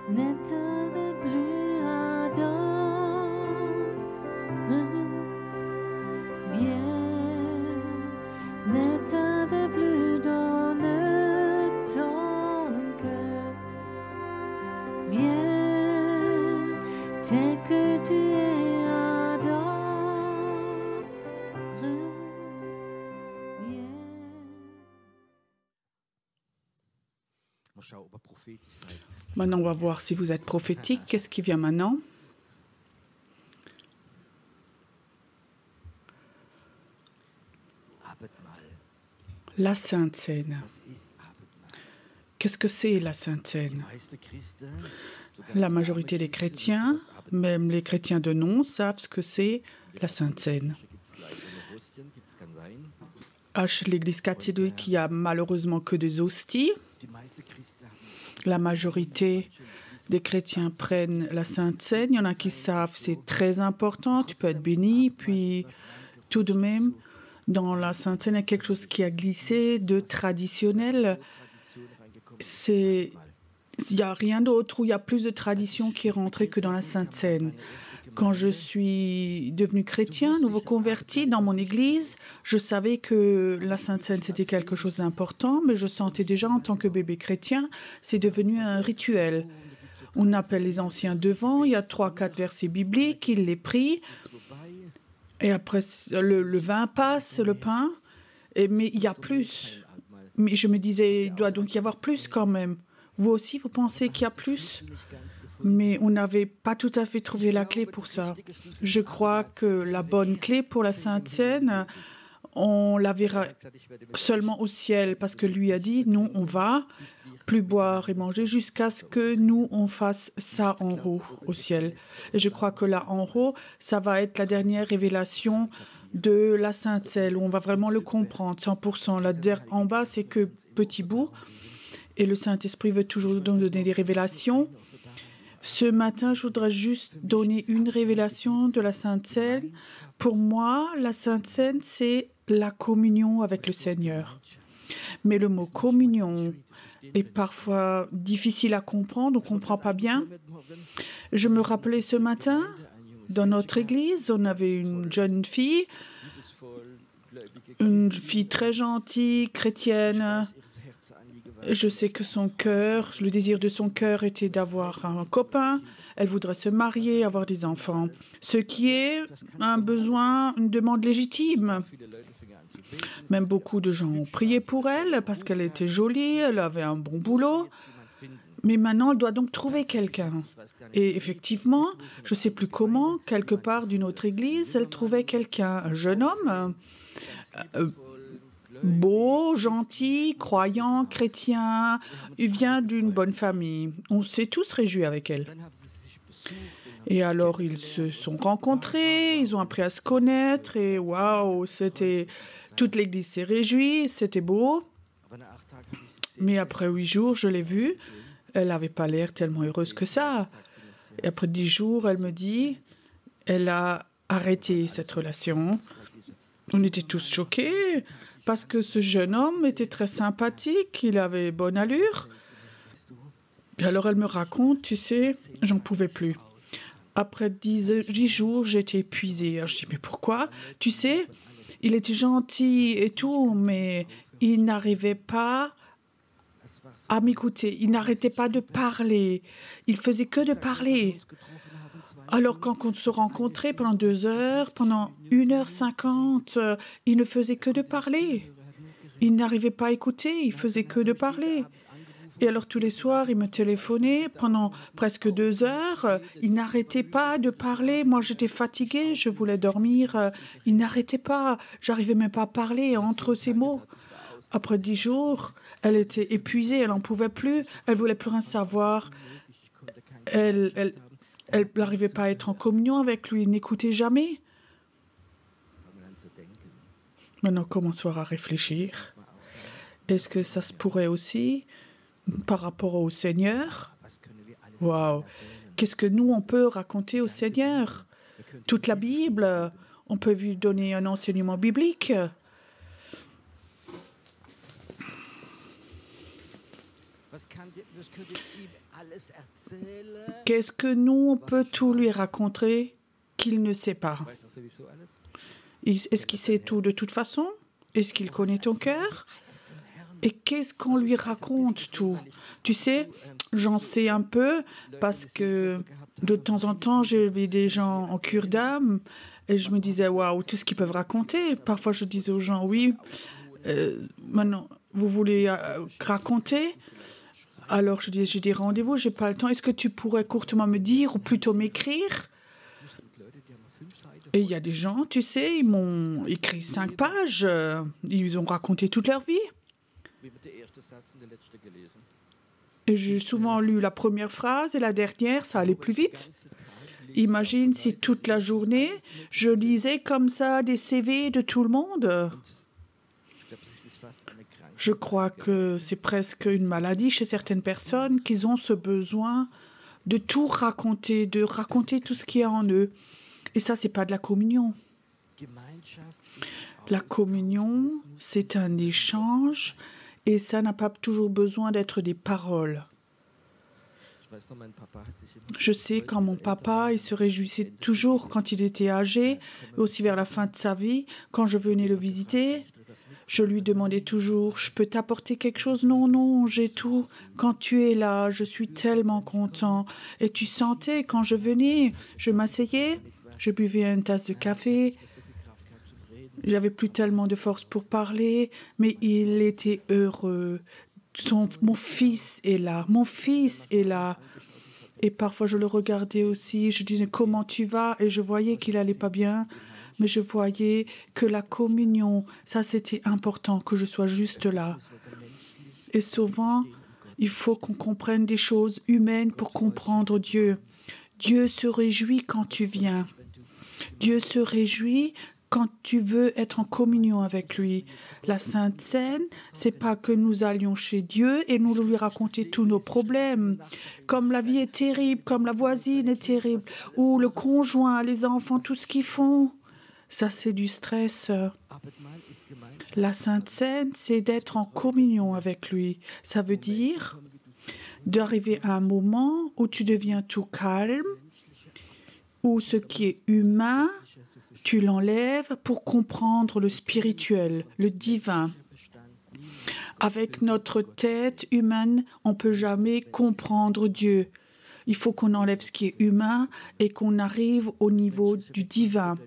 N'état de plus ardent, viens, n'état de plus dans ton cœur, viens, tel que tu es ardent, viens. Maintenant, on va voir si vous êtes prophétique. Qu'est-ce qui vient maintenant? La Sainte Seine. Qu'est-ce que c'est la Sainte Seine? La majorité des chrétiens, même les chrétiens de nom, savent ce que c'est la Sainte Seine. À l'Église catholique, il n'y a malheureusement que des hosties. La majorité des chrétiens prennent la Sainte Seine. Il y en a qui savent, c'est très important, tu peux être béni. Puis, tout de même, dans la Sainte Seine, il y a quelque chose qui a glissé de traditionnel. Il n'y a rien d'autre où il y a plus de tradition qui est rentrée que dans la Sainte Seine. Quand je suis devenu chrétien, nouveau converti dans mon église, je savais que la Sainte Seine, c'était quelque chose d'important, mais je sentais déjà en tant que bébé chrétien, c'est devenu un rituel. On appelle les anciens devant, il y a 3-4 versets bibliques, ils les prient, et après le vin passe, le pain, mais il y a plus. Mais je me disais, il doit donc y avoir plus quand même. Vous aussi, vous pensez qu'il y a plus? Mais on n'avait pas tout à fait trouvé la clé pour ça. Je crois que la bonne clé pour la Sainte Seine, on la verra seulement au ciel, parce que lui a dit, nous, on va plus boire et manger jusqu'à ce que nous, on fasse ça en haut, au ciel. Et je crois que là, en haut, ça va être la dernière révélation de la Sainte Seine, où on va vraiment le comprendre, 100%. Là, en bas, c'est que petit bout, et le Saint-Esprit veut toujours nous donner des révélations. Ce matin, je voudrais juste donner une révélation de la Sainte Seine. Pour moi, la Sainte Seine, c'est la communion avec le Seigneur. Mais le mot communion est parfois difficile à comprendre, on ne comprend pas bien. Je me rappelais ce matin, dans notre église, on avait une jeune fille très gentille, chrétienne. Je sais que son cœur, le désir de son cœur était d'avoir un copain. Elle voudrait se marier, avoir des enfants. Ce qui est un besoin, une demande légitime. Même beaucoup de gens ont prié pour elle parce qu'elle était jolie, elle avait un bon boulot. Mais maintenant, elle doit donc trouver quelqu'un. Et effectivement, je ne sais plus comment, quelque part d'une autre église, elle trouvait quelqu'un, un jeune homme, beau, gentil, croyant, chrétien, il vient d'une bonne famille. On s'est tous réjouis avec elle. Et alors, ils se sont rencontrés, ils ont appris à se connaître, et waouh, toute l'église s'est réjouie, c'était beau. Mais après 8 jours, je l'ai vue, elle n'avait pas l'air tellement heureuse que ça. Et après 10 jours, elle me dit, elle a arrêté cette relation. On était tous choqués, parce que ce jeune homme était très sympathique, il avait bonne allure. Et alors elle me raconte, tu sais, j'en pouvais plus. Après 10 jours, j'étais épuisée. Alors je dis, mais pourquoi? Tu sais, il était gentil et tout, mais il n'arrivait pas à m'écouter. Il n'arrêtait pas de parler. Il faisait que de parler. Alors quand on se rencontrait pendant 2 heures, pendant 1h50, il ne faisait que de parler. Il n'arrivait pas à écouter, il faisait que de parler. Et alors tous les soirs, il me téléphonait pendant presque 2 heures. Il n'arrêtait pas de parler. Moi, j'étais fatiguée, je voulais dormir. Il n'arrêtait pas. J'arrivais même pas à parler entre ces mots. Après 10 jours, elle était épuisée, elle n'en pouvait plus. Elle voulait plus rien savoir. Elle n'arrivait pas à être en communion avec lui, il n'écoutait jamais. Maintenant, commençons à réfléchir. Est-ce que ça se pourrait aussi par rapport au Seigneur? Waouh! Qu'est-ce que nous, on peut raconter au Seigneur? Toute la Bible, on peut lui donner un enseignement biblique. Qu'est-ce que nous, on peut tout lui raconter qu'il ne sait pas? Est-ce qu'il sait tout de toute façon? Est-ce qu'il connaît ton cœur? Et qu'est-ce qu'on lui raconte tout? Tu sais, j'en sais un peu parce que de temps en temps, j'ai vu des gens en cure d'âme et je me disais, waouh, tout ce qu'ils peuvent raconter. Parfois, je disais aux gens, oui, maintenant, vous voulez raconter? Alors, je dis, j'ai des rendez-vous, j'ai pas le temps. Est-ce que tu pourrais courtement me dire ou plutôt m'écrire? Et il y a des gens, tu sais, ils m'ont écrit 5 pages. Ils ont raconté toute leur vie. Et j'ai souvent lu la première phrase et la dernière, ça allait plus vite. Imagine si toute la journée, je lisais comme ça des CV de tout le monde. Je crois que c'est presque une maladie chez certaines personnes qui ont ce besoin de tout raconter, de raconter tout ce qu'il y a en eux. Et ça, c'est pas de la communion. La communion, c'est un échange et ça n'a pas toujours besoin d'être des paroles. Je sais quand mon papa, il se réjouissait toujours quand il était âgé, aussi vers la fin de sa vie, quand je venais le visiter. Je lui demandais toujours, je peux t'apporter quelque chose? Non, non, j'ai tout. Quand tu es là, je suis tellement content. Et tu sentais, quand je venais, je m'asseyais, je buvais une tasse de café. J'avais plus tellement de force pour parler, mais il était heureux. Mon fils est là, mon fils est là. Et parfois, je le regardais aussi, je disais, comment tu vas? Et je voyais qu'il allait pas bien. Mais je voyais que la communion, ça c'était important, que je sois juste là. Et souvent, il faut qu'on comprenne des choses humaines pour comprendre Dieu. Dieu se réjouit quand tu viens. Dieu se réjouit quand tu veux être en communion avec lui. La Sainte Seine, c'est pas que nous allions chez Dieu et nous lui raconter tous nos problèmes. Comme la vie est terrible, comme la voisine est terrible, ou le conjoint, les enfants, tout ce qu'ils font. Ça, c'est du stress. La Sainte Seine, c'est d'être en communion avec lui. Ça veut dire d'arriver à un moment où tu deviens tout calme, où ce qui est humain, tu l'enlèves pour comprendre le spirituel, le divin. Avec notre tête humaine, on ne peut jamais comprendre Dieu. Il faut qu'on enlève ce qui est humain et qu'on arrive au niveau du divin.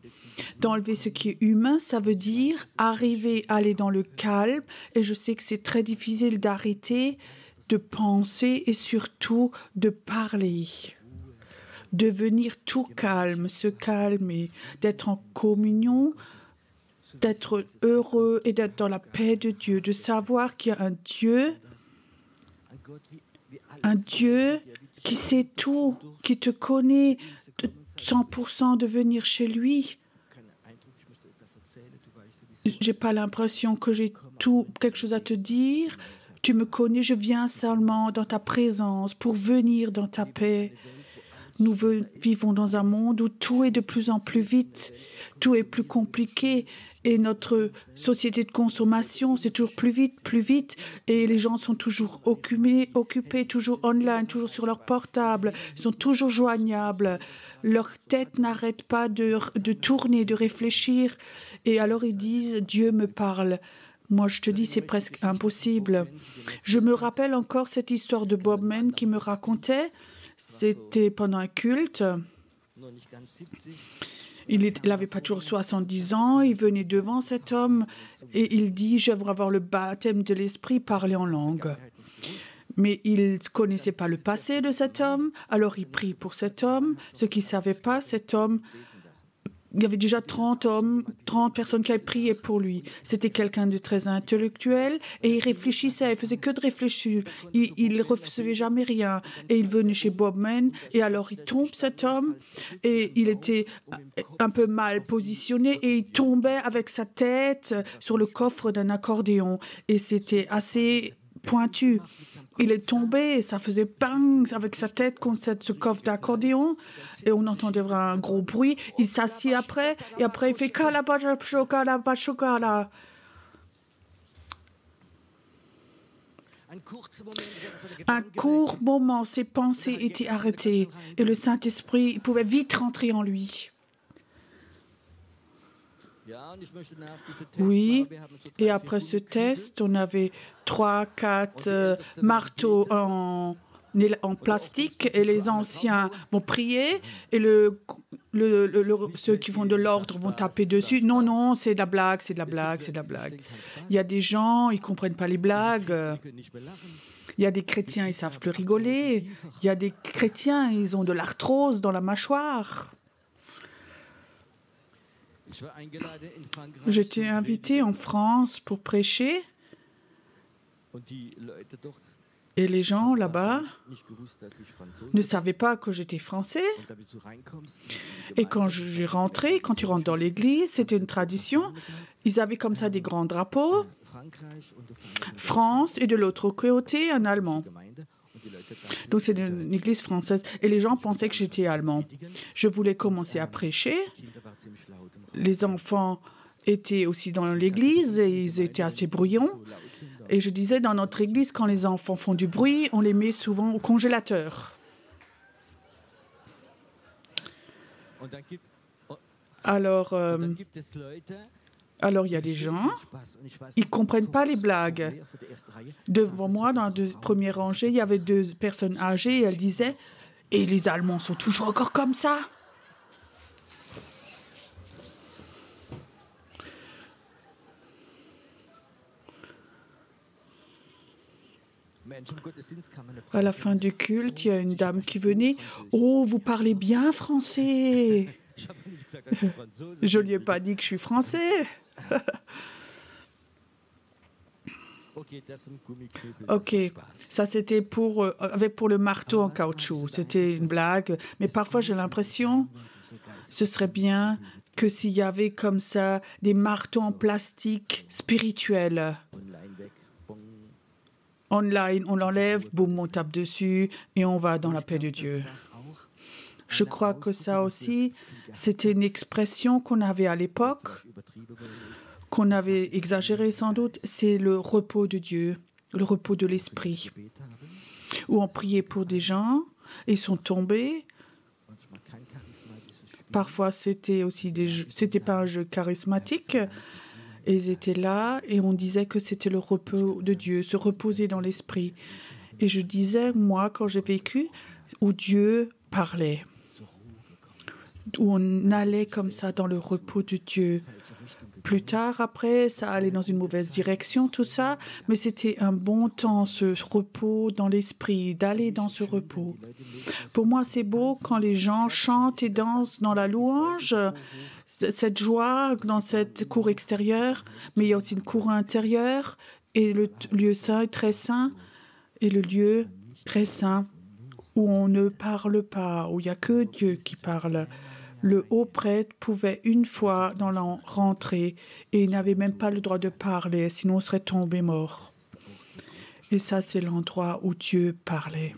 D'enlever ce qui est humain, ça veut dire arriver à aller dans le calme. Et je sais que c'est très difficile d'arrêter, de penser et surtout de parler. Devenir tout calme, se calmer, d'être en communion, d'être heureux et d'être dans la paix de Dieu, de savoir qu'il y a un Dieu qui sait tout, qui te connaît de 100%, de venir chez lui. J'ai pas l'impression que j'ai quelque chose à te dire. Tu me connais, je viens seulement dans ta présence pour venir dans ta paix. Nous vivons dans un monde où tout est de plus en plus vite, tout est plus compliqué et notre société de consommation, c'est toujours plus vite et les gens sont toujours occupés, toujours online, toujours sur leur portable, ils sont toujours joignables, leur tête n'arrête pas de tourner, de réfléchir et alors ils disent « Dieu me parle ». Moi, je te dis, c'est presque impossible. Je me rappelle encore cette histoire de Bob Mann qui me racontait. C'était pendant un culte. Il n'avait pas toujours 70 ans. Il venait devant cet homme et il dit « J'aimerais avoir le baptême de l'esprit, parler en langue ». Mais il ne connaissait pas le passé de cet homme. Alors il prie pour cet homme. Ce qu'il ne savait pas, cet homme... Il y avait déjà 30 personnes qui avaient prié pour lui. C'était quelqu'un de très intellectuel et il réfléchissait, il faisait que de réfléchir. Il ne recevait jamais rien. Et il venait chez Bob Mann et alors il tombe cet homme et il était un peu mal positionné et il tombait avec sa tête sur le coffre d'un accordéon. Et c'était assez pointu. Il est tombé et ça faisait bang avec sa tête contre ce coffre d'accordéon et on entendait vraiment un gros bruit. Il s'assied après et après il fait kalabashokala. Un court moment, ses pensées étaient arrêtées et le Saint-Esprit pouvait vite rentrer en lui. Oui, et après ce test, on avait 3, 4 marteaux en plastique et les anciens vont prier et ceux qui font de l'ordre vont taper dessus. Non, non, c'est de la blague, c'est de la blague, c'est de la blague. Il y a des gens, ils ne comprennent pas les blagues. Il y a des chrétiens, ils ne savent plus rigoler. Il y a des chrétiens, ils ont de l'arthrose dans la mâchoire. J'étais invité en France pour prêcher et les gens là-bas ne savaient pas que j'étais français. Et quand j'ai rentré, quand tu rentres dans l'église, c'était une tradition. Ils avaient comme ça des grands drapeaux, France et de l'autre côté un Allemand. Donc c'est une église française et les gens pensaient que j'étais allemand. Je voulais commencer à prêcher. Les enfants étaient aussi dans l'église et ils étaient assez bruyants. Et je disais, dans notre église, quand les enfants font du bruit, on les met souvent au congélateur. Alors, il y a des gens, ils ne comprennent pas les blagues. Devant moi, dans la première rangée, il y avait 2 personnes âgées et elles disaient « Et les Allemands sont toujours encore comme ça ?» À la fin du culte, il y a une dame qui venait. « Oh, vous parlez bien français !» Je ne lui ai pas dit que je suis français. Ok, ça c'était pour le marteau en caoutchouc. C'était une blague. Mais parfois j'ai l'impression, ce serait bien que s'il y avait comme ça des marteaux en plastique spirituels. Online, on l'enlève, boum, on tape dessus et on va dans la paix de Dieu. Je crois que ça aussi, c'était une expression qu'on avait à l'époque, qu'on avait exagéré sans doute, c'est le repos de Dieu, le repos de l'esprit, où on priait pour des gens, et ils sont tombés. Parfois, c'était aussi c'était pas un jeu charismatique. Et ils étaient là et on disait que c'était le repos de Dieu, se reposer dans l'esprit. Et je disais, moi, quand j'ai vécu, où Dieu parlait, où on allait comme ça dans le repos de Dieu. Plus tard, après, ça allait dans une mauvaise direction, tout ça, mais c'était un bon temps, ce repos dans l'esprit, d'aller dans ce repos. Pour moi, c'est beau quand les gens chantent et dansent dans la louange, cette joie dans cette cour extérieure, mais il y a aussi une cour intérieure et le lieu saint est très saint et le lieu très saint où on ne parle pas, où il n'y a que Dieu qui parle. Le haut prêtre pouvait une fois dans l'an rentrer et il n'avait même pas le droit de parler, sinon on serait tombé mort. Et ça, c'est l'endroit où Dieu parlait.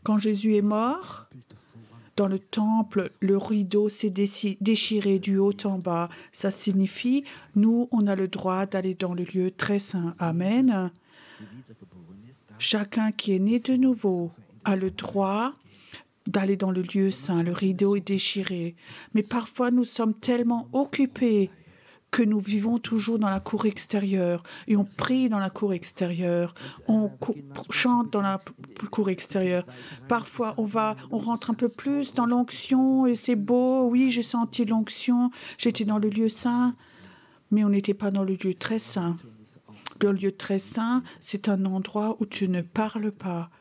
Quand Jésus est mort, dans le temple, le rideau s'est déchiré du haut en bas. Ça signifie, nous, on a le droit d'aller dans le lieu très saint. Amen. Chacun qui est né de nouveau a le droit d'aller dans le lieu saint. Le rideau est déchiré. Mais parfois, nous sommes tellement occupés que nous vivons toujours dans la cour extérieure et on prie dans la cour extérieure, on chante dans la cour extérieure. Parfois, on rentre un peu plus dans l'onction et c'est beau. Oui, j'ai senti l'onction, j'étais dans le lieu saint, mais on n'était pas dans le lieu très saint. Le lieu très saint, c'est un endroit où tu ne parles pas,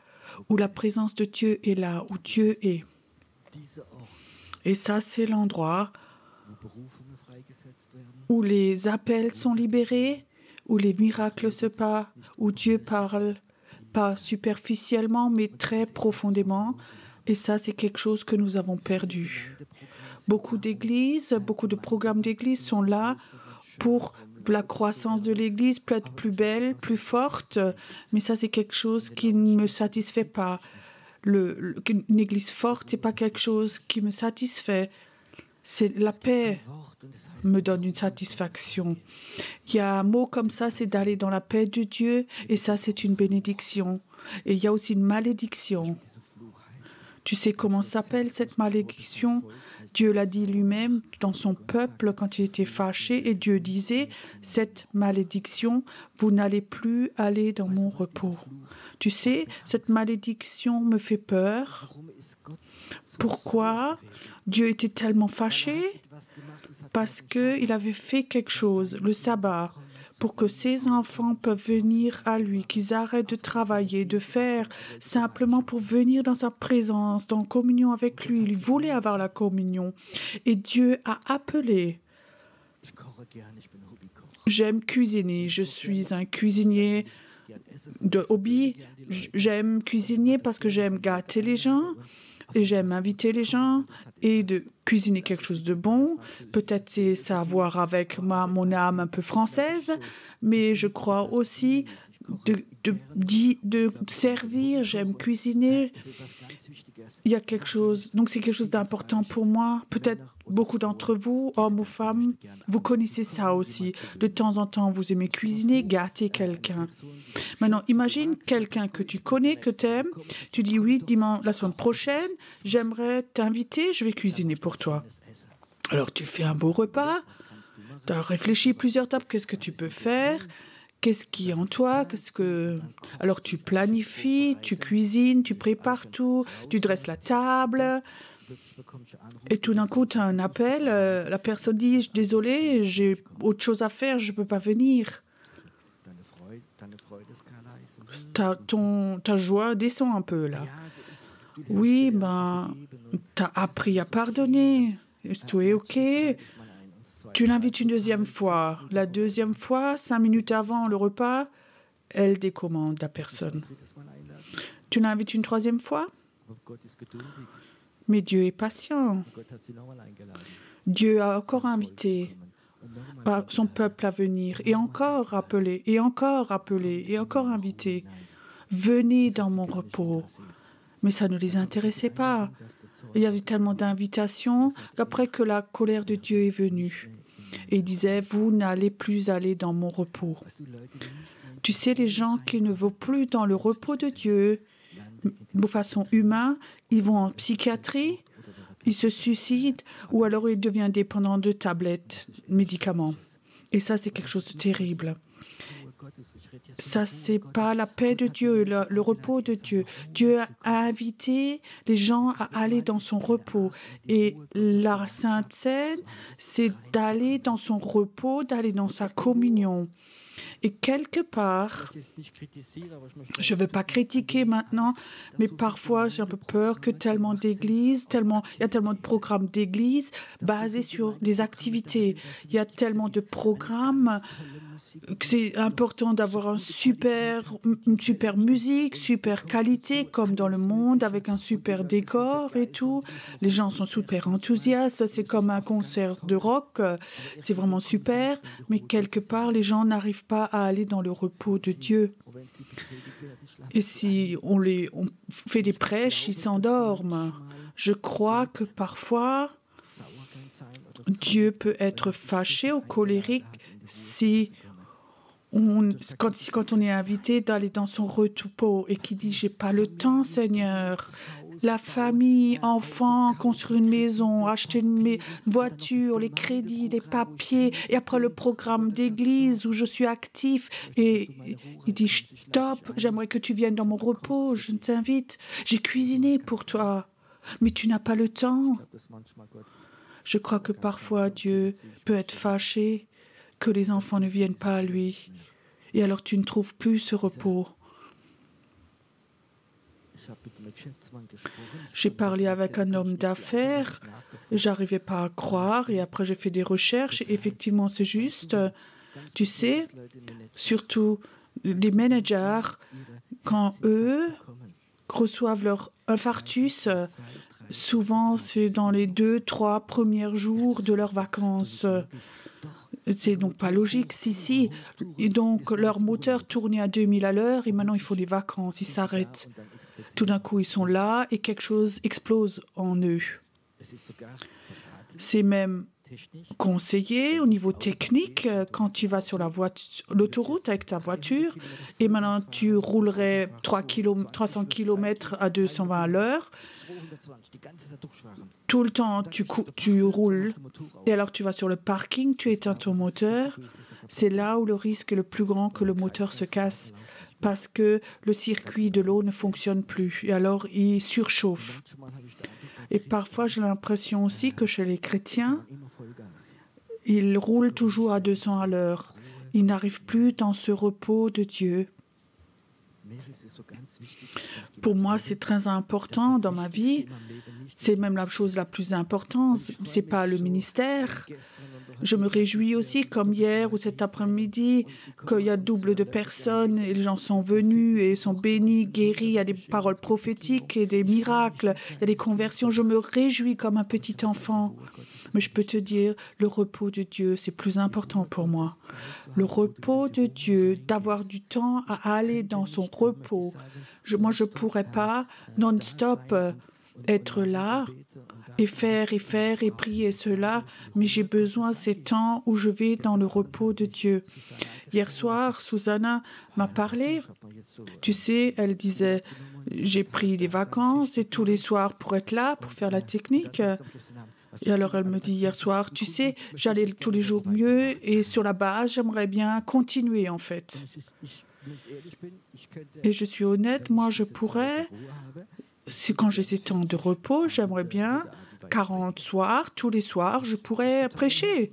où la présence de Dieu est là, où Dieu est. Et ça, c'est l'endroit où les appels sont libérés, où les miracles se passent, où Dieu parle, pas superficiellement, mais très profondément. Et ça, c'est quelque chose que nous avons perdu. Beaucoup d'églises, beaucoup de programmes d'église sont là pour la croissance de l'église, peut être plus belle, plus forte, mais ça, c'est quelque chose qui ne me satisfait pas. Une église forte, ce n'est pas quelque chose qui me satisfait. C'est la paix me donne une satisfaction. Il y a un mot comme ça, c'est d'aller dans la paix de Dieu, et ça, c'est une bénédiction. Et il y a aussi une malédiction. Tu sais comment s'appelle cette malédiction? Dieu l'a dit lui-même dans son peuple quand il était fâché, et Dieu disait, cette malédiction, vous n'allez plus aller dans mon repos. Tu sais, cette malédiction me fait peur. Pourquoi Dieu était tellement fâché? Parce qu'il avait fait quelque chose, le sabbat, pour que ses enfants peuvent venir à lui, qu'ils arrêtent de travailler, de faire, simplement pour venir dans sa présence, dans communion avec lui. Il voulait avoir la communion. Et Dieu a appelé. J'aime cuisiner, je suis un cuisinier de hobby. J'aime cuisiner parce que j'aime gâter les gens. Et j'aime inviter les gens et de cuisiner quelque chose de bon. Peut-être c'est ça à voir avec mon âme un peu française, mais je crois aussi de servir, j'aime cuisiner. Il y a quelque chose, donc c'est quelque chose d'important pour moi. Peut-être beaucoup d'entre vous, hommes ou femmes, vous connaissez ça aussi. De temps en temps, vous aimez cuisiner, gâter quelqu'un. Maintenant, imagine quelqu'un que tu connais, que tu aimes. Tu dis oui, dimanche, la semaine prochaine, j'aimerais t'inviter, je vais cuisiner pour toi. Alors, tu fais un beau repas. Tu as réfléchi plusieurs tables, qu'est-ce que tu peux faire? Qu'est-ce qui est en toi? Alors, tu planifies, tu cuisines, tu prépares tout, tu dresses la table. Et tout d'un coup, tu as un appel. La personne dit, désolé, j'ai autre chose à faire, je ne peux pas venir. Ta joie descend un peu, là. Oui, tu as appris à pardonner. Tout est OK. Tu l'invites une deuxième fois. La deuxième fois, 5 minutes avant le repas, elle décommande la personne. Tu l'invites une troisième fois? Mais Dieu est patient. Dieu a encore invité son peuple à venir, et encore appelé, et encore appelé, et encore invité. Venez dans mon repos. Mais ça ne les intéressait pas. Il y avait tellement d'invitations qu'après que la colère de Dieu est venue. Et il disait, vous n'allez plus aller dans mon repos. Tu sais, les gens qui ne vont plus dans le repos de Dieu, de façon humaine, ils vont en psychiatrie, ils se suicident, ou alors ils deviennent dépendants de tablettes, médicaments. Et ça, c'est quelque chose de terrible. Ça, c'est pas la paix de Dieu, le repos de Dieu. Dieu a invité les gens à aller dans son repos. Et la Sainte Seine, c'est d'aller dans son repos, d'aller dans sa communion. Et quelque part, je ne veux pas critiquer maintenant, mais parfois j'ai un peu peur que tellement d'églises, il y a tellement de programmes d'églises basés sur des activités. Il y a tellement de programmes que c'est important d'avoir une super musique, super qualité, comme dans le monde, avec un super décor et tout. Les gens sont super enthousiastes, c'est comme un concert de rock, c'est vraiment super, mais quelque part, les gens n'arrivent pas à aller dans le repos de Dieu. Et si on fait des prêches, ils s'endorment. Je crois que parfois, Dieu peut être fâché ou colérique quand on est invité d'aller dans son repos et qui dit « J'ai pas le temps, Seigneur ». La famille, enfants, construire une maison, acheter une voiture, les crédits, les papiers, et après le programme d'église où je suis actif. Et il dit, stop, j'aimerais que tu viennes dans mon repos, je t'invite. J'ai cuisiné pour toi, mais tu n'as pas le temps. Je crois que parfois Dieu peut être fâché que les enfants ne viennent pas à lui. Et alors tu ne trouves plus ce repos. J'ai parlé avec un homme d'affaires, j'arrivais pas à croire, et après j'ai fait des recherches, et effectivement c'est juste. Tu sais, surtout les managers, quand eux reçoivent leur infarctus, souvent c'est dans les 2-3 premiers jours de leurs vacances. C'est donc pas logique, si. Et donc, leur moteur tournait à 2000 à l'heure et maintenant, il faut les vacances, ils s'arrêtent. Tout d'un coup, ils sont là et quelque chose explose en eux. C'est même conseillé au niveau technique quand tu vas sur l'autoroute avec ta voiture et maintenant tu roulerais 300 km à 220 à l'heure. Tout le temps, tu roules et alors tu vas sur le parking, tu éteins ton moteur. C'est là où le risque est le plus grand que le moteur se casse parce que le circuit de l'eau ne fonctionne plus et alors il surchauffe. Et parfois, j'ai l'impression aussi que chez les chrétiens, ils roulent toujours à 200 à l'heure. Ils n'arrivent plus dans ce repos de Dieu. Pour moi, c'est très important dans ma vie. C'est même la chose la plus importante. Ce n'est pas le ministère. Je me réjouis aussi, comme hier ou cet après-midi, qu'il y a double de personnes et les gens sont venus et sont bénis, guéris. Il y a des paroles prophétiques et des miracles. Il y a des conversions. Je me réjouis comme un petit enfant. Mais je peux te dire, le repos de Dieu, c'est plus important pour moi. Le repos de Dieu, d'avoir du temps à aller dans son repos. Moi, je ne pourrais pas non-stop être là et faire et prier cela, mais j'ai besoin de ces temps où je vais dans le repos de Dieu. Hier soir, Susanna m'a parlé. Tu sais, elle disait, j'ai pris des vacances et tous les soirs pour être là, pour faire la technique. Et alors elle me dit hier soir, tu sais, j'allais tous les jours mieux et sur la base, j'aimerais bien continuer en fait. Et je suis honnête, moi je pourrais, quand j'ai ces temps de repos, j'aimerais bien 40 soirs, tous les soirs, je pourrais prêcher.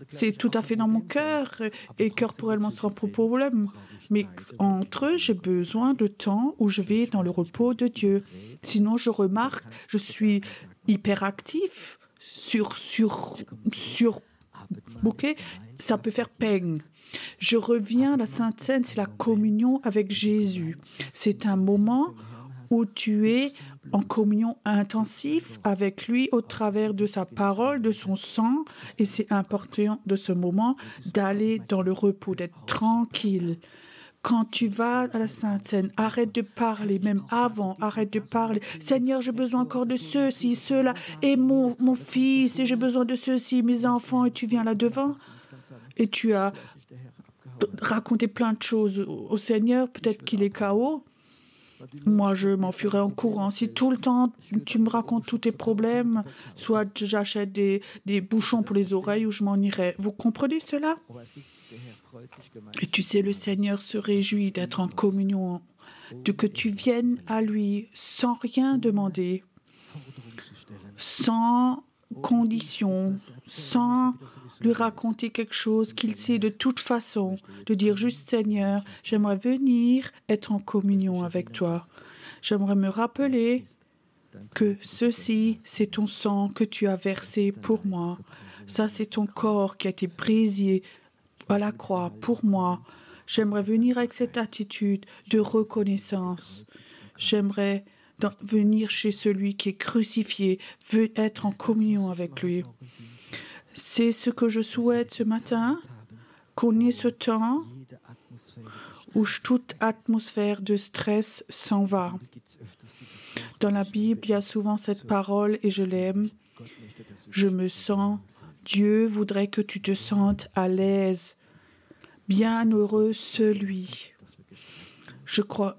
C'est tout à fait dans mon cœur et corporellement sans problème. Mais entre eux, j'ai besoin de temps où je vais dans le repos de Dieu. Sinon, je remarque, je suis hyperactif. Ok, ça peut faire peine. Je reviens à la Sainte Seine, c'est la communion avec Jésus. C'est un moment où tu es en communion intensive avec lui au travers de sa parole, de son sang. Et c'est important de ce moment d'aller dans le repos, d'être tranquille. Quand tu vas à la Sainte Seine, arrête de parler, même avant, arrête de parler. Seigneur, j'ai besoin encore de ceci, cela, et mon fils, et j'ai besoin de ceci, mes enfants, et tu viens là devant, et tu as raconté plein de choses au Seigneur, peut-être qu'il est KO. Moi, je m'enfuirais en courant. Si tout le temps, tu me racontes tous tes problèmes, soit j'achète des bouchons pour les oreilles ou je m'en irais. Vous comprenez cela? Et tu sais, le Seigneur se réjouit d'être en communion, de que tu viennes à lui sans rien demander, sans condition, sans lui raconter quelque chose qu'il sait de toute façon, de dire juste Seigneur, j'aimerais venir être en communion avec toi. J'aimerais me rappeler que ceci, c'est ton sang que tu as versé pour moi. Ça, c'est ton corps qui a été brisé à la croix pour moi. J'aimerais venir avec cette attitude de reconnaissance. J'aimerais venir chez celui qui est crucifié, veut être en communion avec lui. C'est ce que je souhaite ce matin, qu'on ait ce temps où toute atmosphère de stress s'en va. Dans la Bible, il y a souvent cette parole et je l'aime. Je me sens, Dieu voudrait que tu te sentes à l'aise. Bienheureux celui.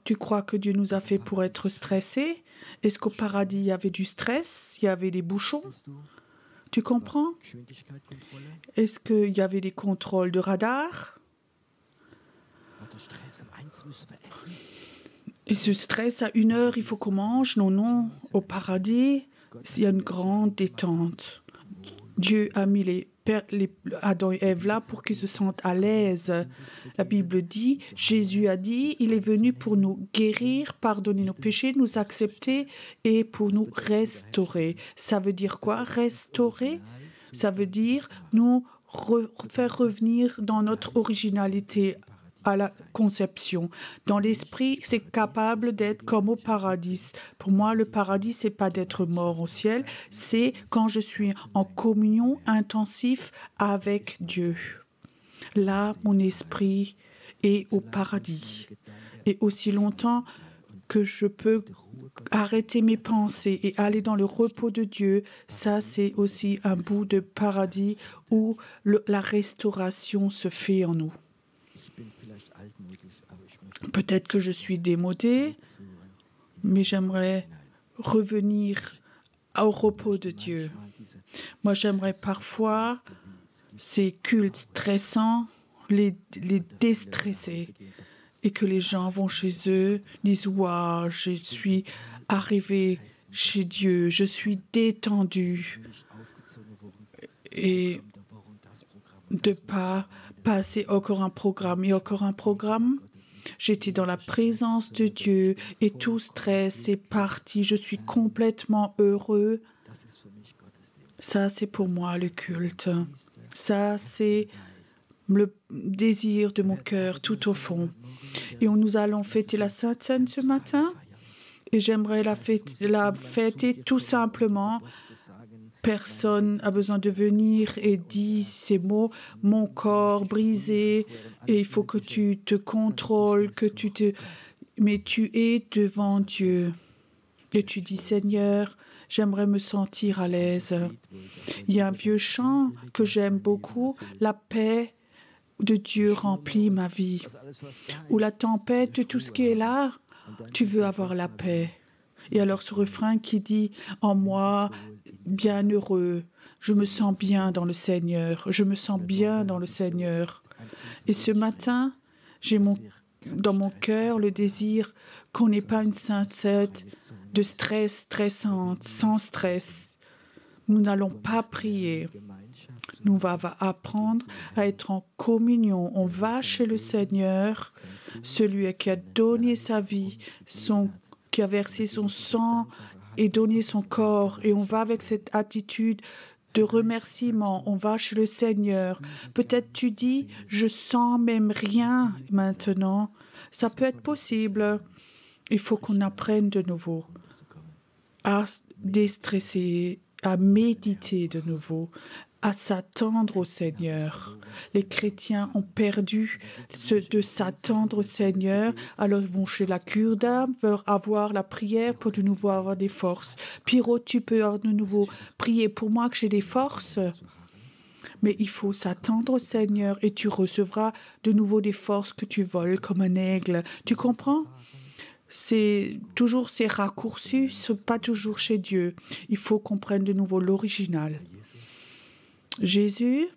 Tu crois que Dieu nous a fait pour être stressés? Est-ce qu'au paradis, il y avait du stress? Il y avait des bouchons? Tu comprends? Est-ce qu'il y avait des contrôles de radar? Et ce stress, à 1 heure, il faut qu'on mange? Non. Au paradis, il y a une grande détente. Dieu a mis Adam et Ève là pour qu'ils se sentent à l'aise. La Bible dit, Jésus a dit, il est venu pour nous guérir, pardonner nos péchés, nous accepter et pour nous restaurer. Ça veut dire quoi? Restaurer, ça veut dire nous faire revenir dans notre originalité à la conception. Dans l'esprit, c'est capable d'être comme au paradis. Pour moi, le paradis, c'est pas d'être mort au ciel, c'est quand je suis en communion intensive avec Dieu. Là, mon esprit est au paradis. Et aussi longtemps que je peux arrêter mes pensées et aller dans le repos de Dieu, ça c'est aussi un bout de paradis où la restauration se fait en nous. Peut-être que je suis démodé, mais j'aimerais revenir au repos de Dieu. Moi, j'aimerais parfois ces cultes stressants, les déstresser, et que les gens vont chez eux, disent « Waouh, je suis arrivé chez Dieu, je suis détendu » et de ne pas passer encore un programme et encore un programme. J'étais dans la présence de Dieu et tout stress est parti. Je suis complètement heureux. Ça, c'est pour moi le culte. Ça, c'est le désir de mon cœur tout au fond. Et nous allons fêter la Sainte Seine ce matin. Et j'aimerais la fêter tout simplement. Personne n'a besoin de venir et dire ces mots, mon corps brisé, et il faut que tu te contrôles, mais tu es devant Dieu. Et tu dis, Seigneur, j'aimerais me sentir à l'aise. Il y a un vieux chant que j'aime beaucoup, la paix de Dieu remplit ma vie. Ou la tempête, tout ce qui est là, tu veux avoir la paix. Et alors ce refrain qui dit « En moi, bienheureux, je me sens bien dans le Seigneur, je me sens bien dans le Seigneur. » Et ce matin, j'ai dans mon cœur le désir qu'on n'ait pas une sainte de stress stressante, sans stress. Nous n'allons pas prier. Nous allons apprendre à être en communion. On va chez le Seigneur, celui qui a donné sa vie, qui a versé son sang et donné son corps. Et on va avec cette attitude de remerciement. On va chez le Seigneur. Peut-être tu dis, je sens même rien maintenant. Ça peut être possible. Il faut qu'on apprenne de nouveau à déstresser, à méditer de nouveau, à s'attendre au Seigneur. Les chrétiens ont perdu de s'attendre au Seigneur, alors ils vont chez la cure d'âme, veulent avoir la prière pour de nouveau avoir des forces. Pierrot, tu peux de nouveau prier pour moi que j'ai des forces. Mais il faut s'attendre au Seigneur et tu recevras de nouveau des forces que tu voles comme un aigle. Tu comprends? C'est toujours ces raccourcis, ce n'est pas toujours chez Dieu. Il faut qu'on prenne de nouveau l'original. Jésus,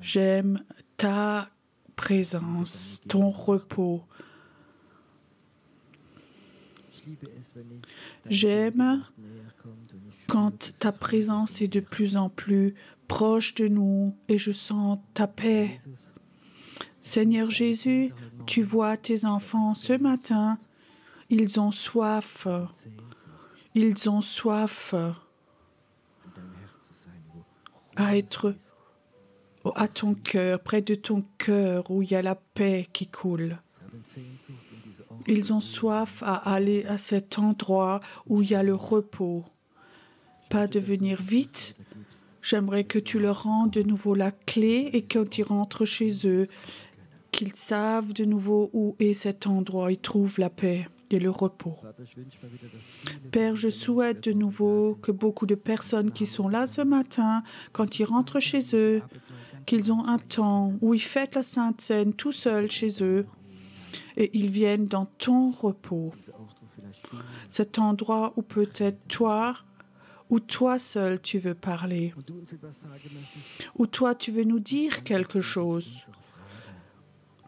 j'aime ta présence, ton repos. J'aime quand ta présence est de plus en plus proche de nous et je sens ta paix. Seigneur Jésus, tu vois tes enfants ce matin, ils ont soif. Ils ont soif à être à ton cœur, près de ton cœur, où il y a la paix qui coule. Ils ont soif à aller à cet endroit où il y a le repos. Pas de venir vite. J'aimerais que tu leur rendes de nouveau la clé et quand ils rentrent chez eux, qu'ils savent de nouveau où est cet endroit. Ils trouvent la paix et le repos. Père, je souhaite de nouveau que beaucoup de personnes qui sont là ce matin, quand ils rentrent chez eux, qu'ils ont un temps où ils fêtent la Sainte Seine tout seuls chez eux et ils viennent dans ton repos. Cet endroit où peut-être toi, où toi seul tu veux parler, où toi tu veux nous dire quelque chose.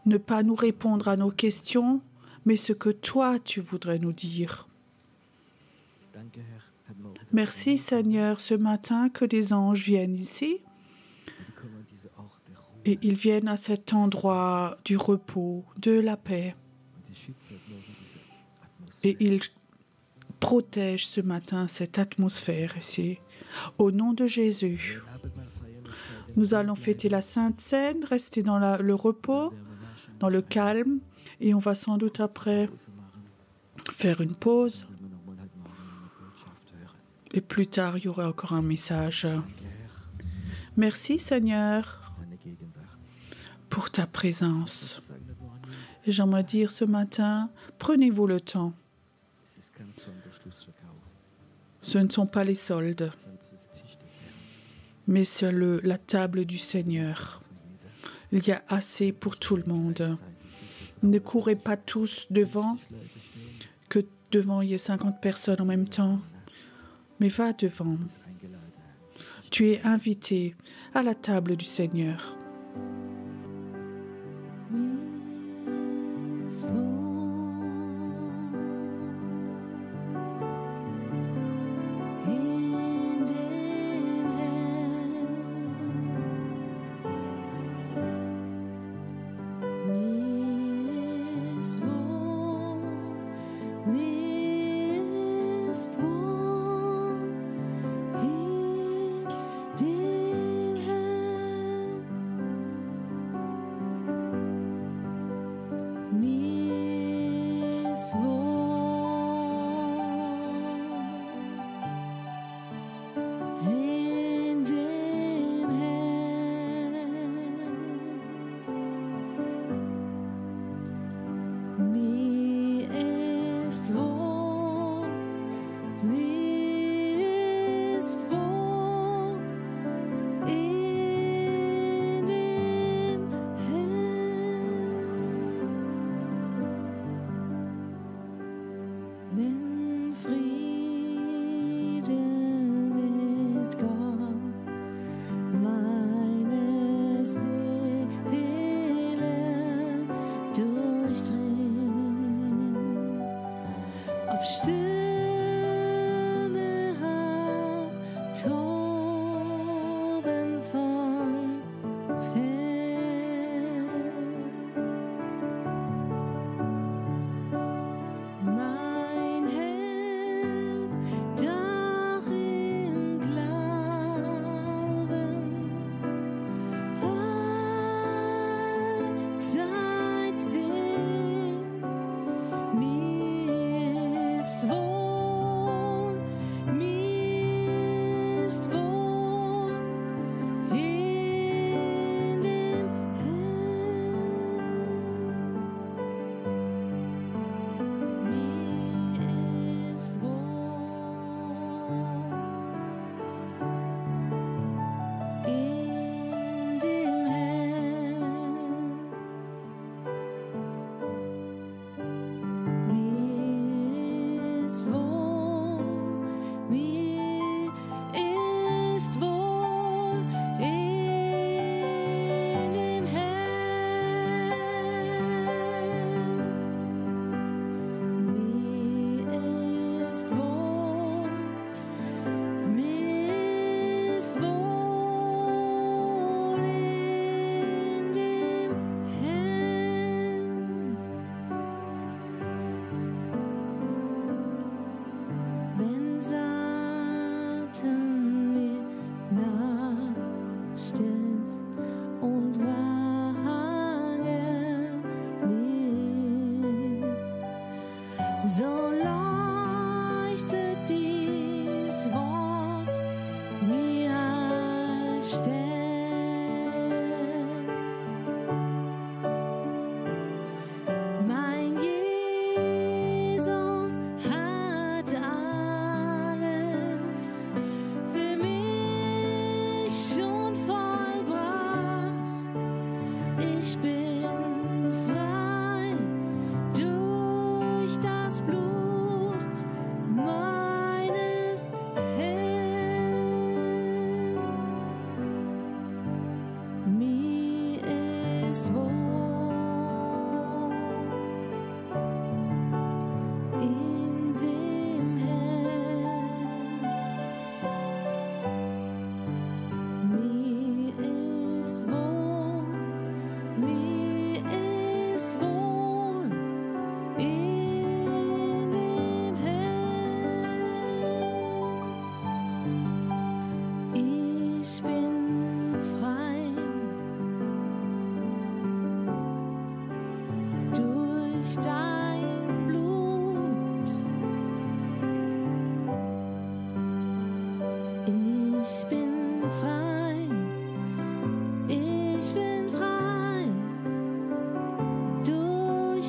Ne pas nous répondre à nos questions, mais ce que toi, tu voudrais nous dire. Merci, Seigneur, ce matin que des anges viennent ici et ils viennent à cet endroit du repos, de la paix. Et ils protègent ce matin cette atmosphère ici. Au nom de Jésus, nous allons fêter la Sainte Seine, rester dans le repos, dans le calme, et on va sans doute après faire une pause. Et plus tard, il y aura encore un message. Merci Seigneur pour ta présence. Et j'aimerais dire ce matin, prenez-vous le temps. Es ist kein Sonderschlussverkauf, Ce ne sont pas les soldes, sondern es ist der Tisch des Herrn. mais c'est la table du Seigneur. Von jeder Il y a assez pour tout le monde. gleichzeitig nicht Ne courez pas tous devant, die Leute stehen, que devant il y ait 50 personnes en même temps, mais va devant. du bist eingeladen. Setz dich Tu es invité à la table du Seigneur. Mir ist wohl in dem Herrn. Mir ist wohl, mir ist wohl in dem Herrn. Mir ist wohl in dem Herrn. Mir ist wohl, mir ist wohl in dem Herrn. Wenn Friede mit Gott meine Seele durchdringt, ob Stürme toben von fern. Mein Herz doch im Glauben allzeit singt. Mir ist wohl in dem Herrn. Mir ist wohl in dem Herrn. Mir ist wohl in dem Herrn. Mir ist wohl in dem Herrn. Wenn Satan mir nachsteht und wage mich, so leuchtet dies Wort mir als Stern. Mein Jesus hat alles für mich schon vollbracht. Ich bin frei durch das Blut meines Herrn. Mir ist wohl in dem Herrn. Mir ist wohl in dem Herrn. Ich bin frei durch dein Blut. Ich bin frei durch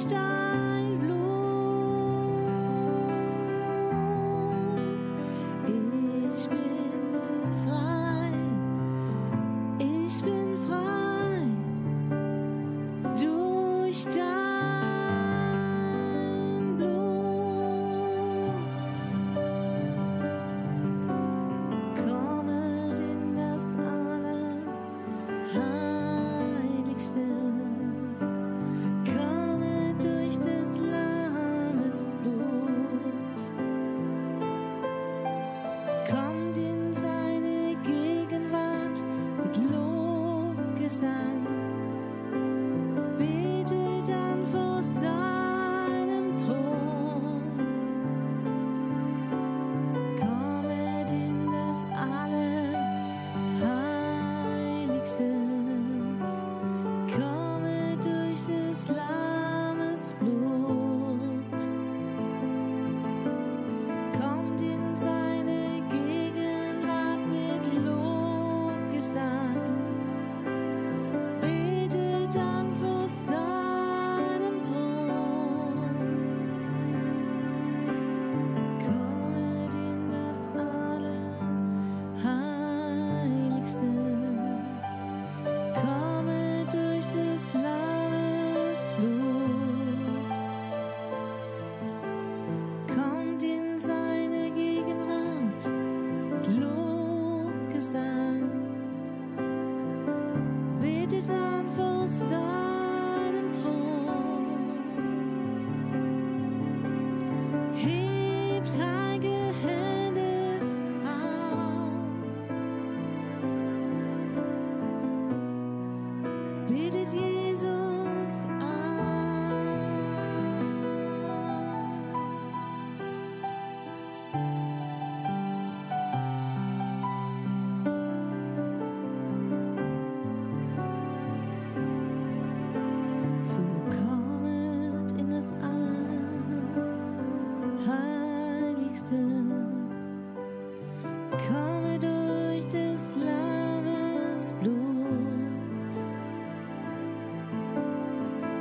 komme durch des Lammes Blut,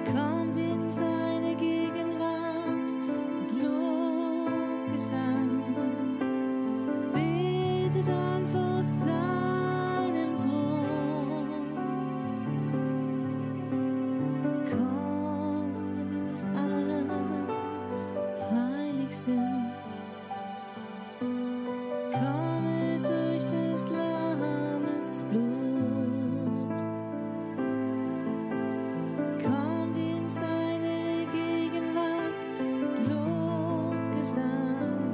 kommt in seine Gegenwart mit Lobgesang, betet an vor seinem Thron, kommt in das Allerheiligste. Komme durch des Lammes Blut, kommt in seine Gegenwart, Lobgesang,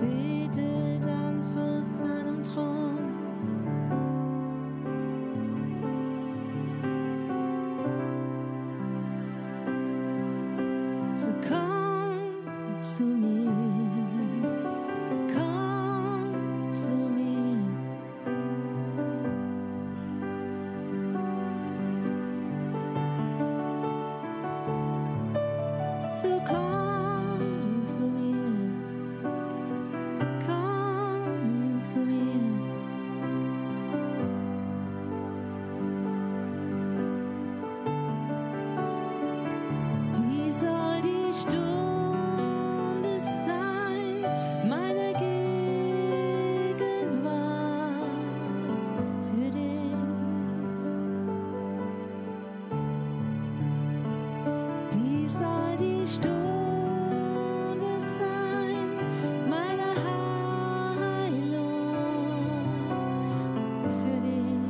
betet an vor seinem Thron. So komm zu mir. Komm zu mir, so komm zu mir, komm zu mir. Die soll die Stunde sein, meiner Gegenwart für dich. Die soll die Stunde sein, meiner Heilung für dich.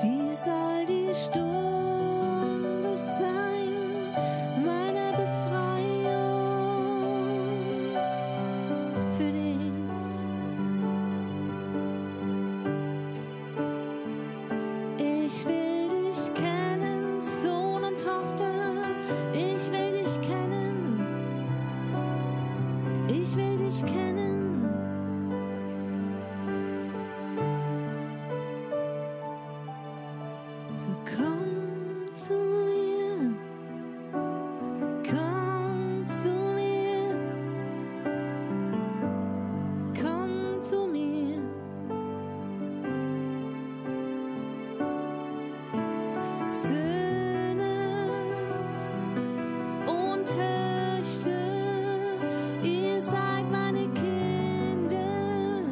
Die soll die Stunde sein, meiner Befreiung für dich. Ich will dich kennen, Sohn und Tochter, ich will dich kennen, ich will dich kennen. So komm zu mir, komm zu mir, komm zu mir. Söhne und Töchter, ihr seid meine Kinder.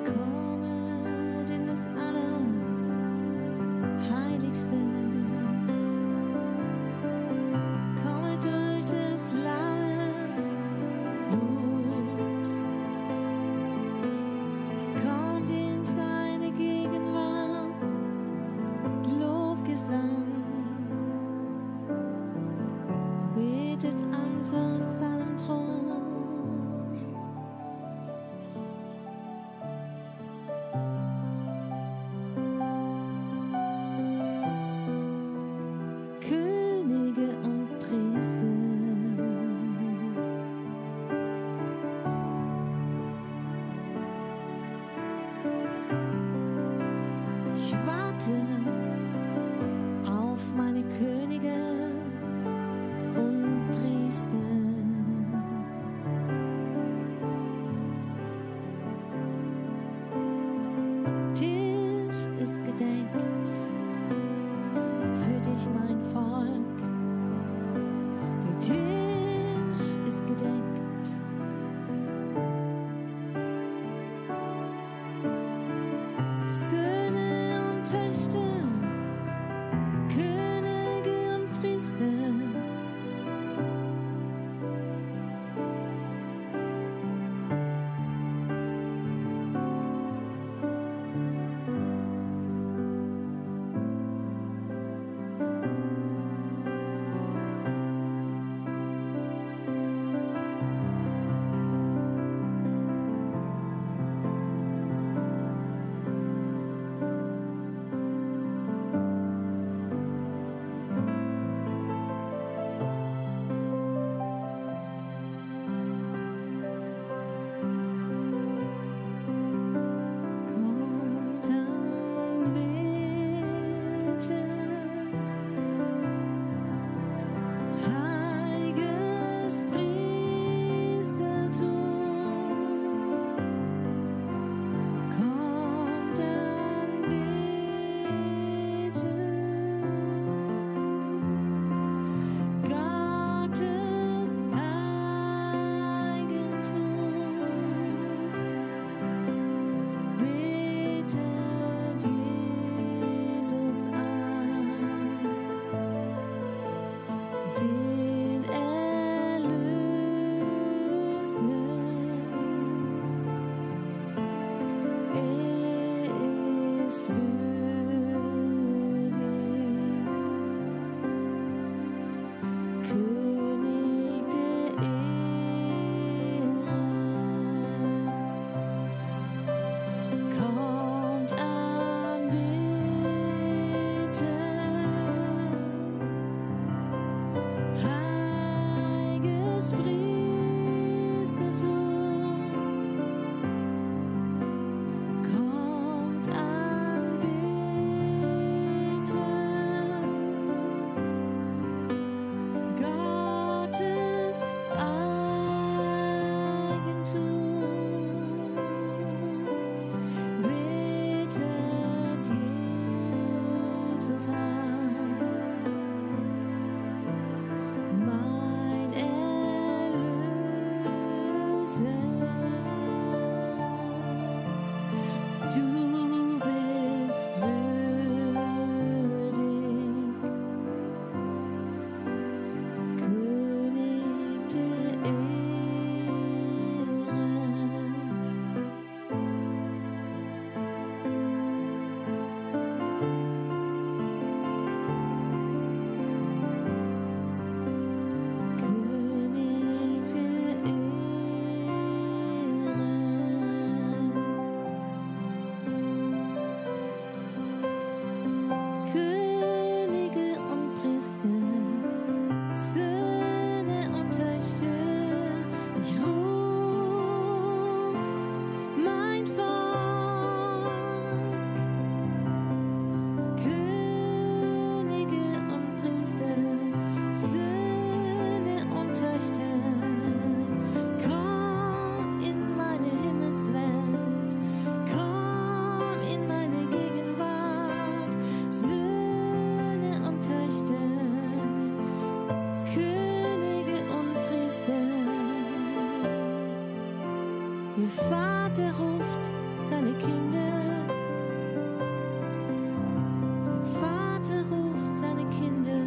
Kommet in das Allerheiligste. Kommet durch des Lammes Blut. Kommt in seine Gegenwart, Lobgesang, betet an vor seinem Thron. Könige und Priester, ich warte auf meine Könige und Priester. Tisch ist gedeckt für dich, mein Volk. Der Tisch ist gedeckt. Söhne und Töchter, Könige und Priester. bist würdig, König der Ehre. Kommt anbeten, heiliges Priestertum. Kommt anbeten, Gottes Eigentum. Betet Jesus an, mein Erlöser. Du bist würdig, König der Ehre. König der Ehre. Könige und Priester, Söhne und Töchter, ich ruf mein Volk. Könige und Priester, Söhne und Töchter, komm in meine Himmelswelt, komm in meine Gegenwart, Söhne und Töchter, Könige und Priester. Der Vater ruft seine Kinder, der Vater ruft seine Kinder.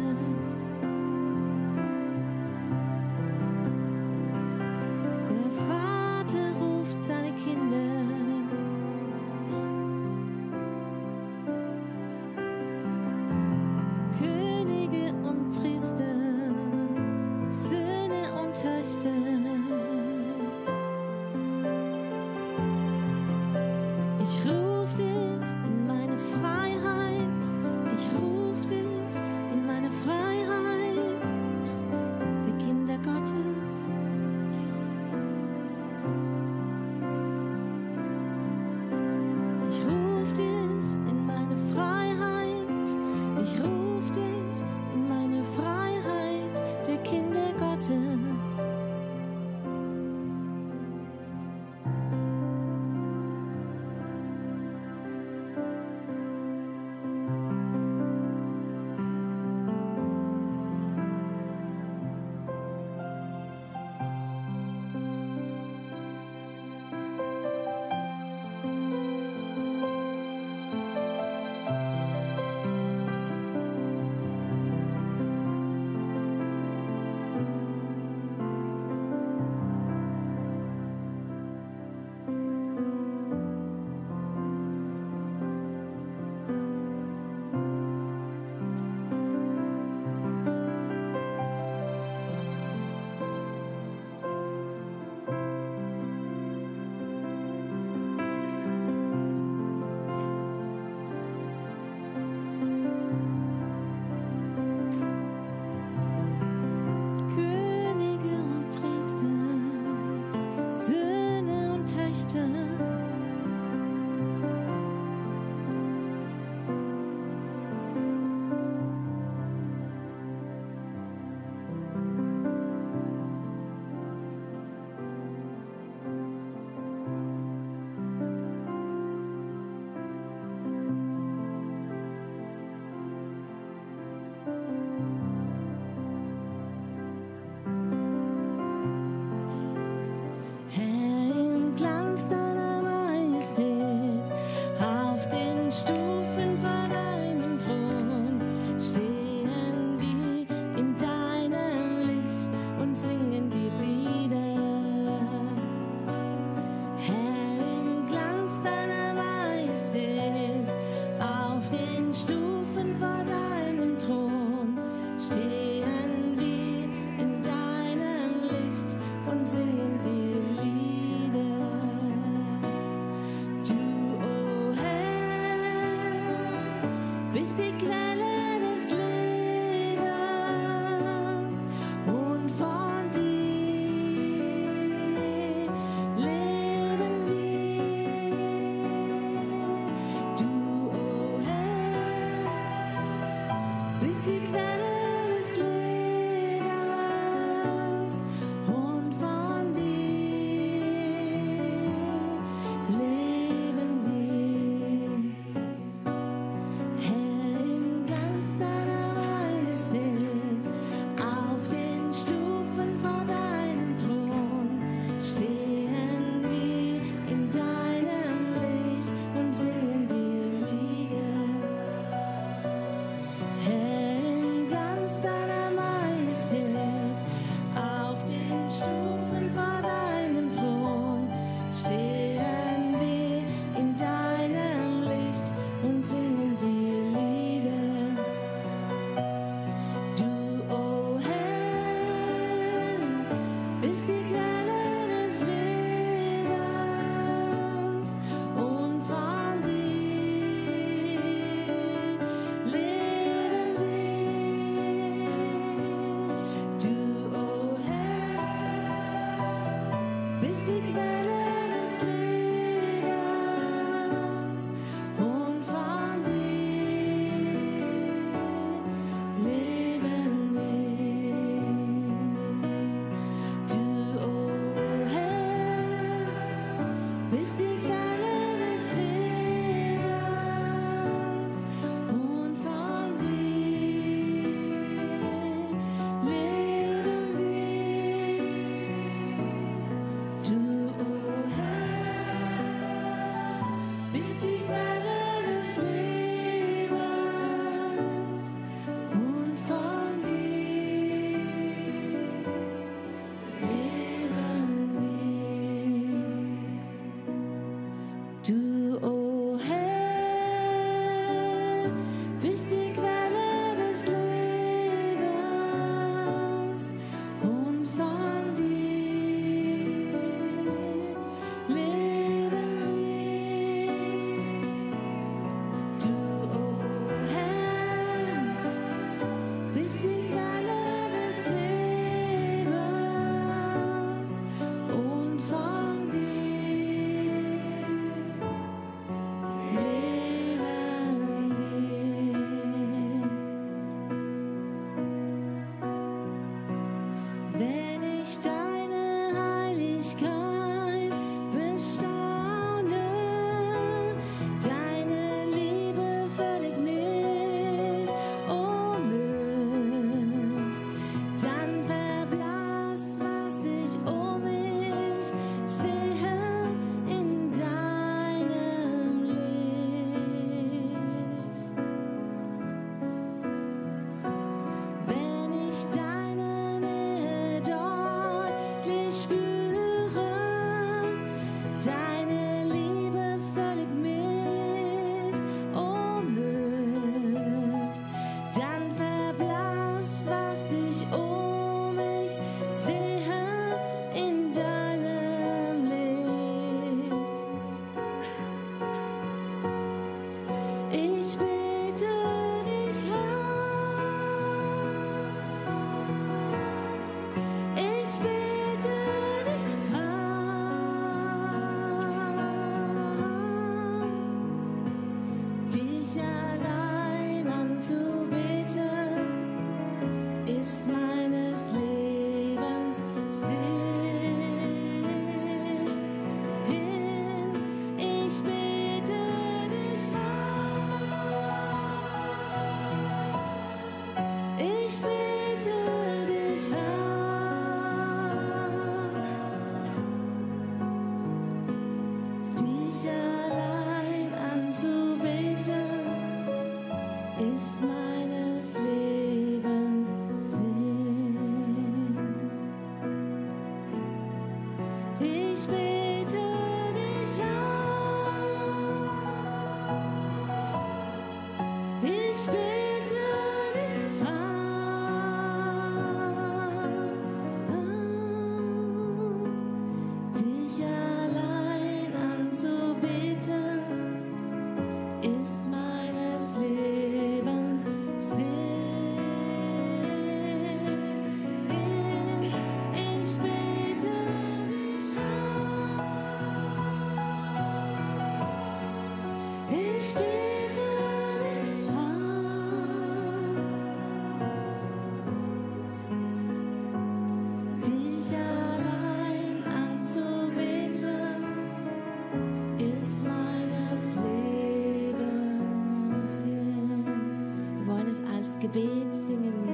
Der Vater ruft seine Kinder. Könige und Priester, Söhne und Töchter. Ich ruf dich in meine Freiheit. Ich ruf dich in meine Freiheit der Kinder Gottes. Ich ruf dich in meine Freiheit. Ich ruf dich in meine Freiheit der Kinder Gottes. vor deinem Thron stehen wir in deinem Licht und singen dir Lieder. Du, o Herr, bist die Quelle des Lebens und von dir leben wir. Du, o Herr, bist die Quelle des Lebens und von dir leben wir. Herr, im Glanz deiner Majestät, auf den Stufen vor deinem Thron stehen wir in deinem Licht und singen dir Lieder. Herr, im Glanz deiner Majestät, auf den Stufen vor deinem Thron stehen wir in deinem Licht und singen dir Lieder. Du, o Herr, bist die Quelle des Lebens und von dir leben wir. Du, o Herr, bist die Quelle des Lebens und von dir leben wir. Du, o Herr, bist die Quelle des Lebens und von dir leben wir. Du, o Herr, bist die Quelle des Lebens und von dir leben wir. Du, o Herr, bist die Quelle des Lebens und von dir leben wir. Du, o Herr, bist die Quelle des Lebens und von dir leben wir. Wenn ich deine Heiligkeit bestaune, deine Liebe völlig mich umhüllt, dann verblasst, was ich um mich sehe in deinem Licht. Wenn ich deine Nähe deutlich spüre, deine Liebe völlig mich umhüllt, dann verblasst, was ich um mich sehe in deinem Licht. Ich bitte dich, Herr, ich bitte dich, Herr, dich allein anzubeten, ist meines Lebens Sinn. Ich bitte dich, Herr, ich bitte dich, Herr, dich allein anzubeten, ist meines Lebens Sinn. Ich bitte dich, Herr, ich bitte Ich bete dich an, dich allein anzubeten, ist meines Lebens Sinn. Wir wollen es als Gebet singen.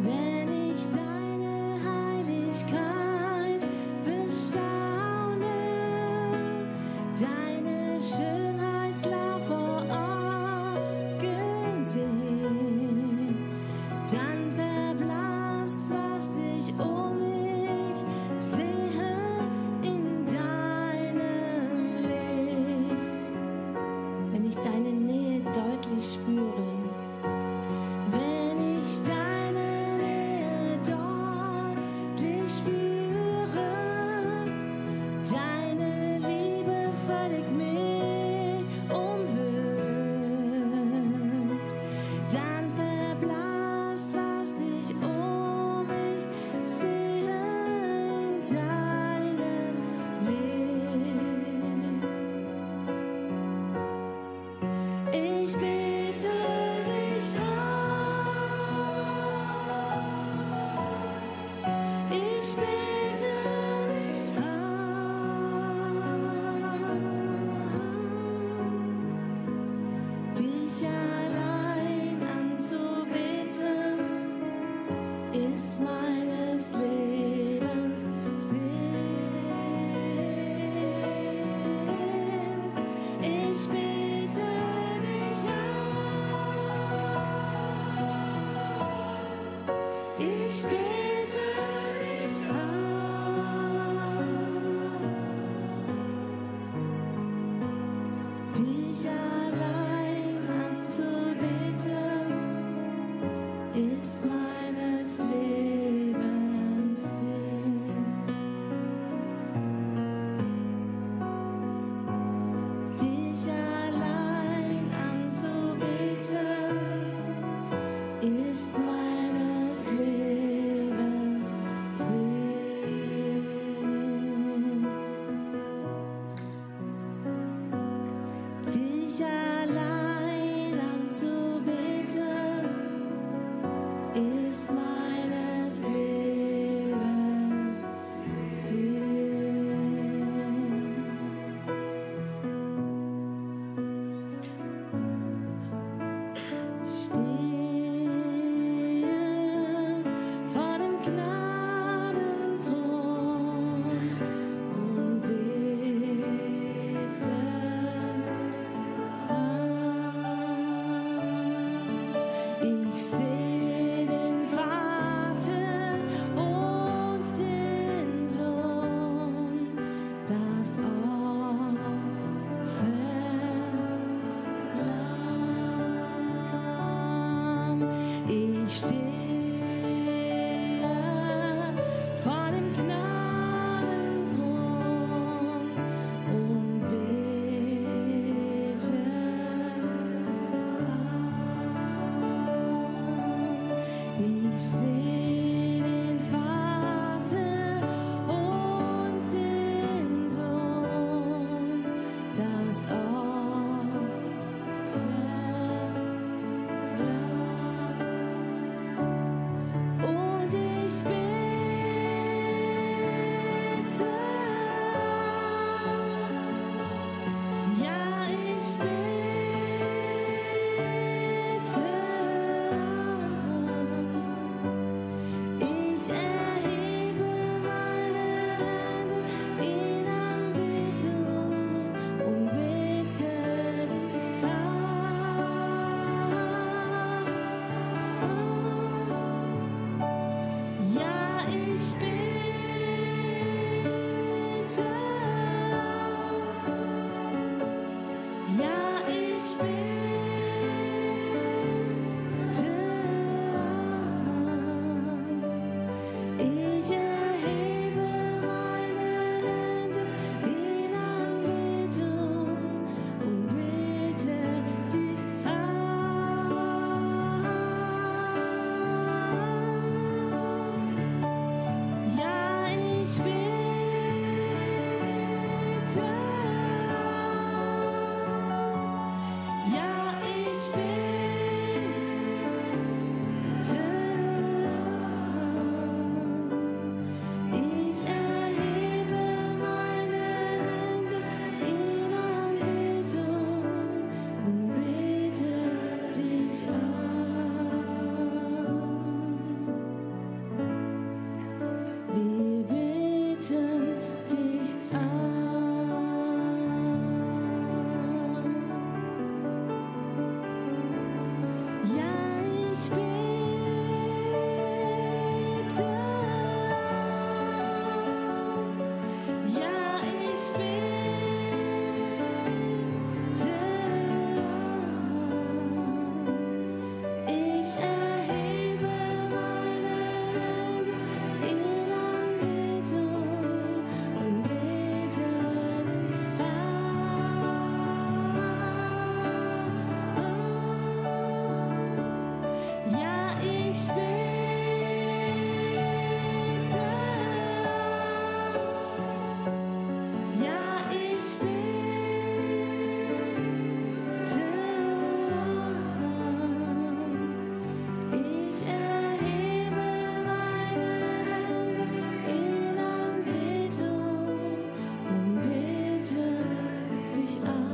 Wenn ich deine Heiligkeit bestaune, deine Schönheit klar vor Augen sehe, dann verblasst, was ich um mich sehe in deinem Licht. Wenn ich deine Nähe deutlich spüre, wenn ich deine Nähe deutlich spüre, deine Liebe völlig mich umhüllt, dann verblasst, was ich um mich sehe in deinem Licht. Ich bete dich an, ich bete dich an, dich allein anzubeten, ist meines Lebens Sinn. Ich bete dich an, ich bete dich an, dich allein anzubeten, ist meines Lebens Sinn. Dich allein anzubeten, ist meines Lebens Sinn. Dich allein anzubeten, ist meines Lebens Sinn. Stehe vor dem Gnadenthron und bete an. Ich seh den Vater und den Sohn, das Opferlamm. Ich stehe vor dem Gnadenthron und bete an. Ich seh den Vater und den Sohn, das Opferlamm. dich an.